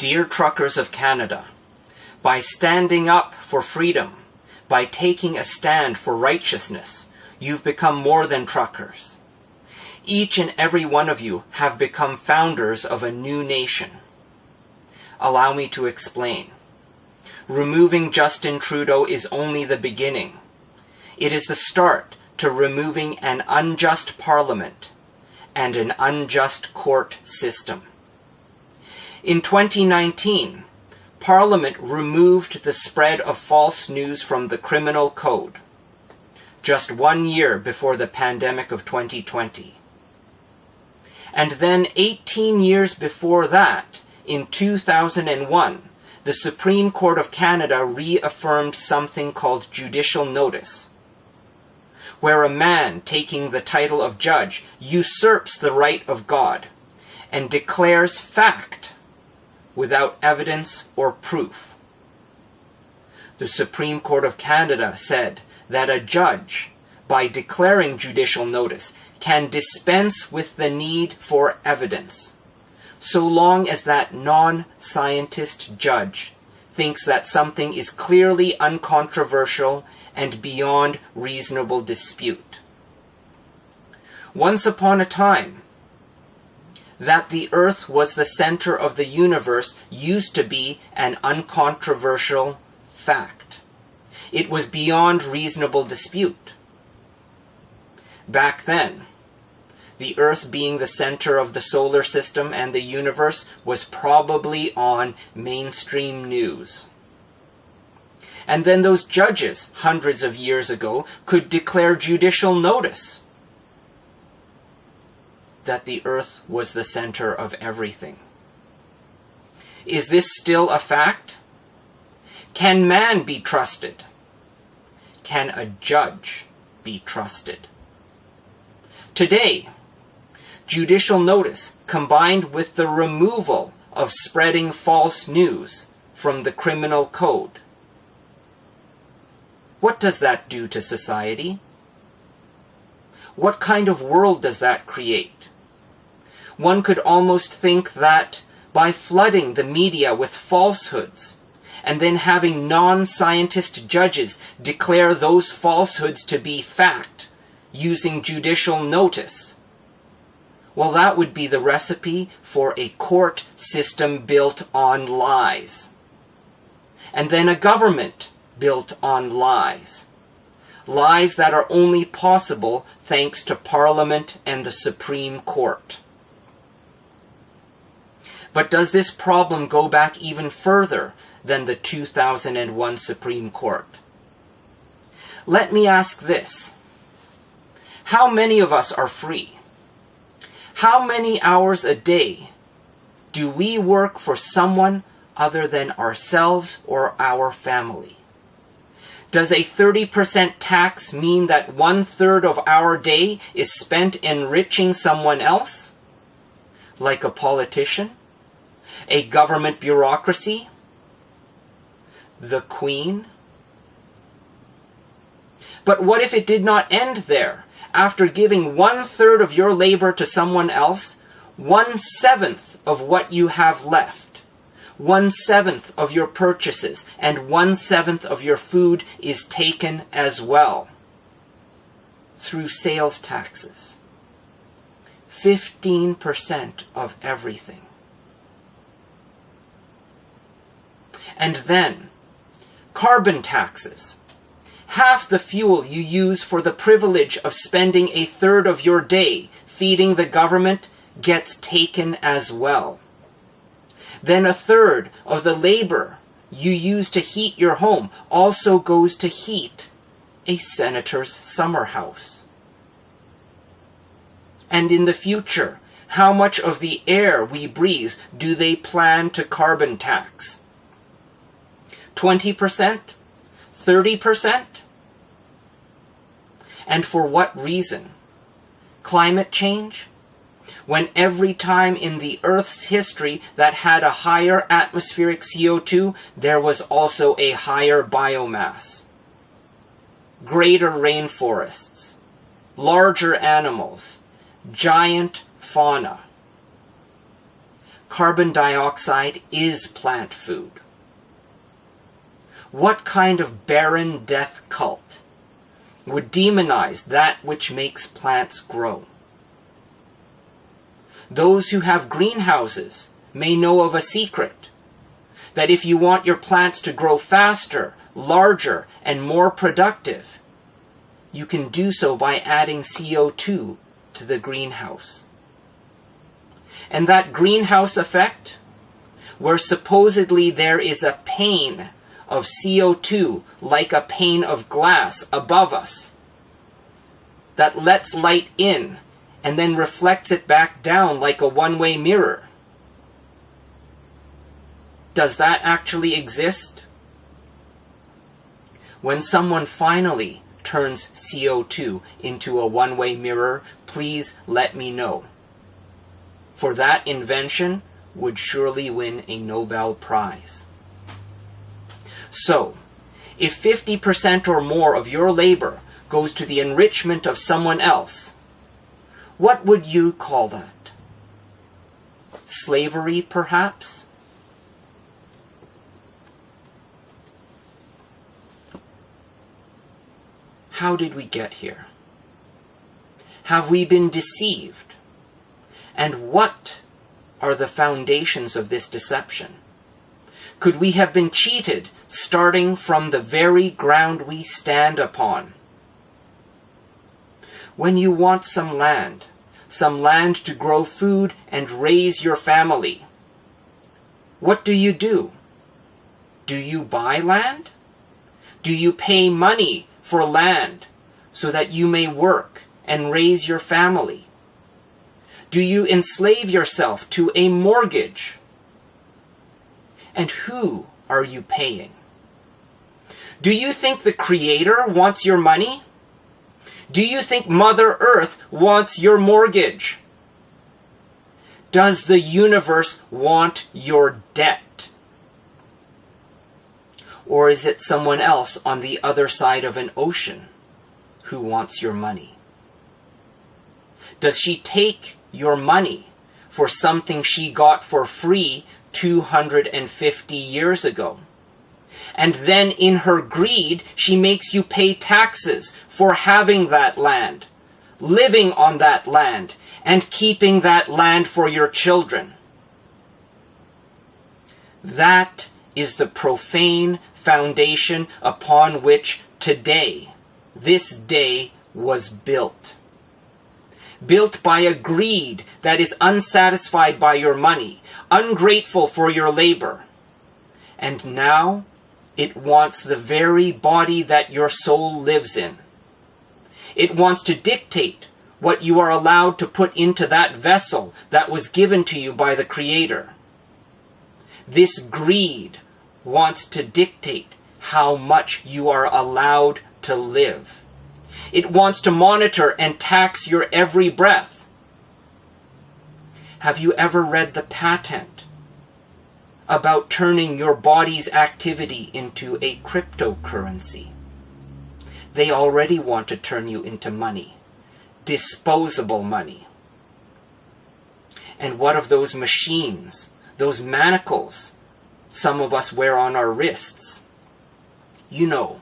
Dear truckers of Canada, by standing up for freedom, by taking a stand for righteousness, you've become more than truckers. Each and every one of you have become founders of a new nation. Allow me to explain. Removing Justin Trudeau is only the beginning. It is the start to removing an unjust parliament and an unjust court system. In 2019, Parliament removed the spread of false news from the criminal code, just 1 year before the pandemic of 2020. And then 18 years before that, in 2001, the Supreme Court of Canada reaffirmed something called judicial notice, where a man taking the title of judge usurps the right of God and declares fact without evidence or proof. The Supreme Court of Canada said that a judge, by declaring judicial notice, can dispense with the need for evidence, so long as that non-scientist judge thinks that something is clearly uncontroversial and beyond reasonable dispute. Once upon a time, that the earth was the center of the universe used to be an uncontroversial fact. It was beyond reasonable dispute. Back then, the earth being the center of the solar system and the universe was probably on mainstream news. And then those judges, hundreds of years ago, could declare judicial notice that the earth was the center of everything. Is this still a fact? Can man be trusted? Can a judge be trusted? Today, judicial notice combined with the removal of spreading false news from the criminal code. What does that do to society? What kind of world does that create? One could almost think that by flooding the media with falsehoods and then having non-scientist judges declare those falsehoods to be fact using judicial notice, well, that would be the recipe for a court system built on lies. And then a government built on lies. Lies that are only possible thanks to Parliament and the Supreme Court. But does this problem go back even further than the 2001 Supreme Court? Let me ask this. How many of us are free? How many hours a day do we work for someone other than ourselves or our family? Does a 30% tax mean that 1/3 of our day is spent enriching someone else? Like a politician? A government bureaucracy? The Queen? But what if it did not end there? After giving 1/3 of your labor to someone else, 1/7 of what you have left, 1/7 of your purchases, and 1/7 of your food is taken as well through sales taxes. 15% of everything. And then, carbon taxes. Half the fuel you use for the privilege of spending 1/3 of your day feeding the government gets taken as well. Then 1/3 of the labor you use to heat your home also goes to heat a senator's summer house. And in the future, how much of the air we breathe do they plan to carbon tax? 20%? 30%? And for what reason? Climate change? When every time in the Earth's history that had a higher atmospheric CO2, there was also a higher biomass. Greater rainforests, larger animals, giant fauna. carbon dioxide is plant food? What kind of barren death cult would demonize that which makes plants grow? Those who have greenhouses may know of a secret, that if you want your plants to grow faster, larger, and more productive, you can do so by adding CO2 to the greenhouse. And that greenhouse effect, where supposedly there is a pane of CO2 like a pane of glass above us that lets light in and then reflects it back down like a one-way mirror. Does that actually exist? When someone finally turns CO2 into a one-way mirror, please let me know. For that invention would surely win a Nobel Prize. So, if 50% or more of your labor goes to the enrichment of someone else, what would you call that? Slavery, perhaps? How did we get here? Have we been deceived? And what are the foundations of this deception? Could we have been cheated starting from the very ground we stand upon? When you want some land to grow food and raise your family, what do? Do you buy land? Do you pay money for land so that you may work and raise your family? Do you enslave yourself to a mortgage? And who are you paying? Do you think the Creator wants your money? Do you think Mother Earth wants your mortgage? Does the universe want your debt? Or is it someone else on the other side of an ocean who wants your money? Does she take your money for something she got for free 250 years ago? And then in her greed, she makes you pay taxes for having that land, living on that land, and keeping that land for your children. That is the profane foundation upon which today, this day, was built. Built by a greed that is unsatisfied by your money, ungrateful for your labor. And now, it wants the very body that your soul lives in. It wants to dictate what you are allowed to put into that vessel that was given to you by the Creator. This greed wants to dictate how much you are allowed to live. It wants to monitor and tax your every breath. Have you ever read the patent about turning your body's activity into a cryptocurrency? They already want to turn you into money, disposable money. And what of those machines, those manacles some of us wear on our wrists? You know,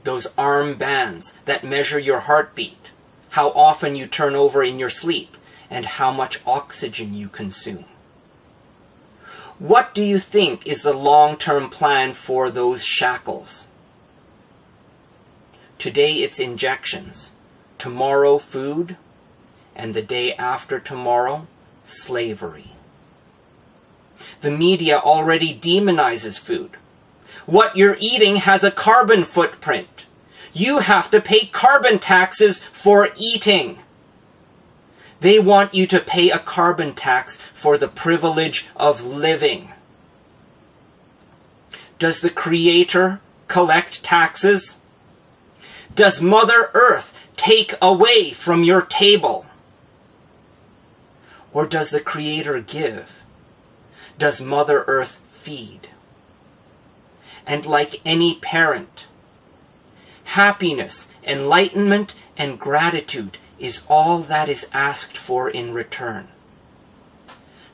those armbands that measure your heartbeat, how often you turn over in your sleep, and how much oxygen you consume. What do you think is the long-term plan for those shackles? Today it's injections, tomorrow food, and the day after tomorrow, slavery. The media already demonizes food. What you're eating has a carbon footprint. You have to pay carbon taxes for eating. They want you to pay a carbon tax for the privilege of living. Does the Creator collect taxes? Does Mother Earth take away from your table? Or does the Creator give? Does Mother Earth feed? And like any parent, happiness, enlightenment, and gratitude is all that is asked for in return.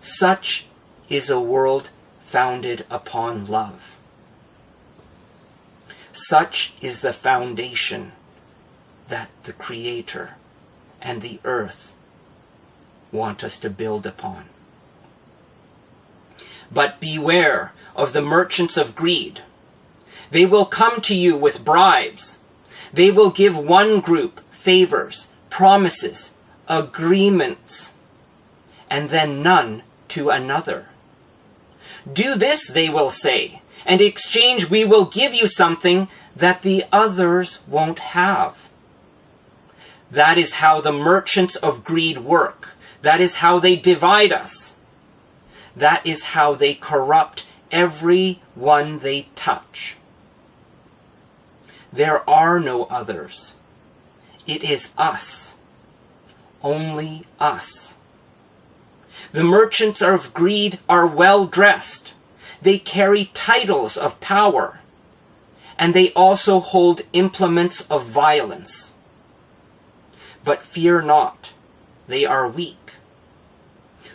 Such is a world founded upon love. Such is the foundation that the Creator and the earth want us to build upon. But beware of the merchants of greed. They will come to you with bribes. They will give one group favors, promises, agreements, and then none to another. Do this, they will say, and in exchange we will give you something that the others won't have. That is how the merchants of greed work. That is how they divide us. That is how they corrupt everyone they touch. There are no others. It is us. Only us. The merchants of greed are well dressed. They carry titles of power. And they also hold implements of violence. But fear not, they are weak.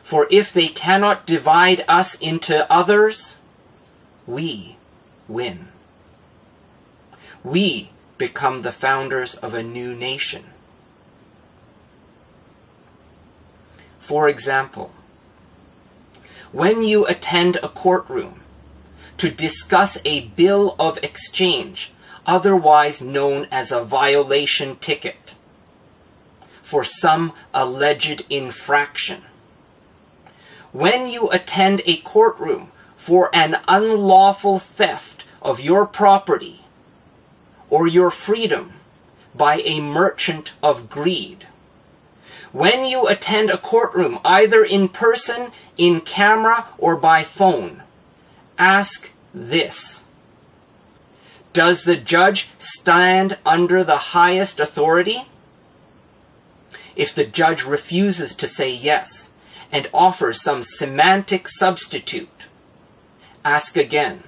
For if they cannot divide us into others, we win. We become the founders of a new nation. For example, when you attend a courtroom to discuss a bill of exchange, otherwise known as a violation ticket, for some alleged infraction, when you attend a courtroom for an unlawful theft of your property or your freedom by a merchant of greed, when you attend a courtroom either in person, in camera, or by phone, ask this: does the judge stand under the highest authority? If the judge refuses to say yes, and offers some semantic substitute, ask again: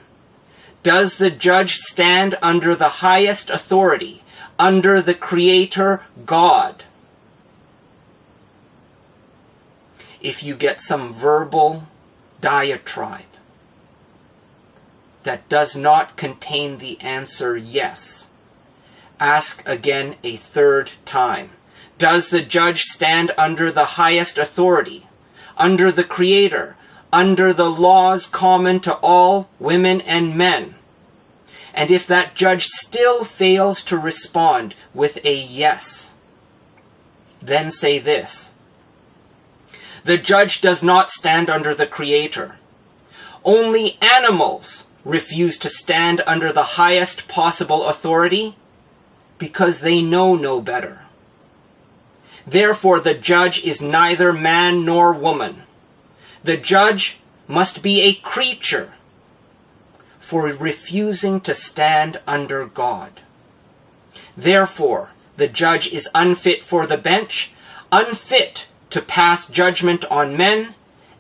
does the judge stand under the highest authority, under the Creator God? If you get some verbal diatribe that does not contain the answer yes, ask again a third time: does the judge stand under the highest authority, under the Creator, under the laws common to all women and men? And if that judge still fails to respond with a yes, then say this: the judge does not stand under the Creator. Only animals refuse to stand under the highest possible authority because they know no better. Therefore, the judge is neither man nor woman. The judge must be a creature for refusing to stand under God. Therefore, the judge is unfit for the bench, unfit to pass judgment on men,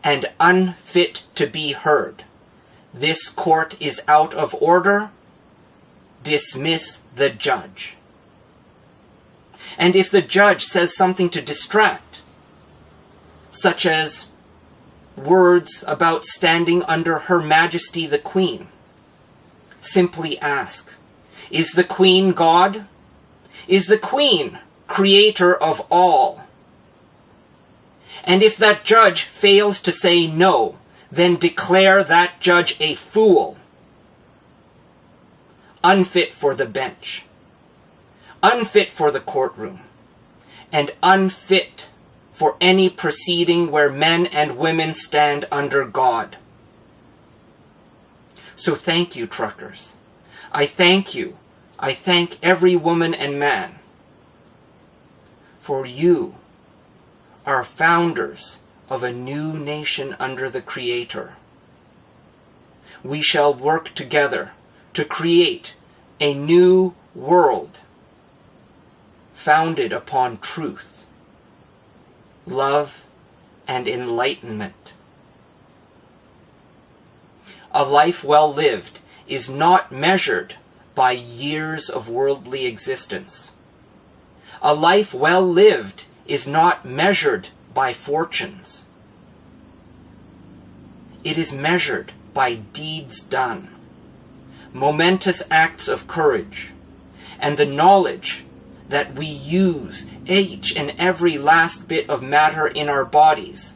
and unfit to be heard. This court is out of order. Dismiss the judge. And if the judge says something to distract, such as words about standing under Her Majesty the Queen, simply ask: is the Queen God? Is the Queen Creator of all? And if that judge fails to say no, then declare that judge a fool, unfit for the bench, unfit for the courtroom, and unfit for any proceeding where men and women stand under God. So thank you, truckers. I thank you. I thank every woman and man. For you are founders of a new nation under the Creator. We shall work together to create a new world founded upon truth, love, and enlightenment. A life well lived is not measured by years of worldly existence. A life well lived is not measured by fortunes. It is measured by deeds done, momentous acts of courage, and the knowledge that we use each and every last bit of matter in our bodies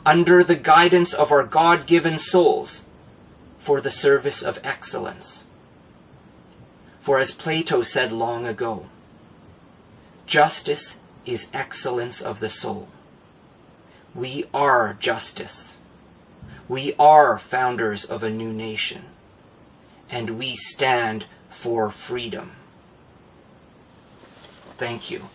under the guidance of our God-given souls for the service of excellence. For as Plato said long ago, justice is excellence of the soul. We are justice. We are founders of a new nation. And we stand for freedom. Thank you.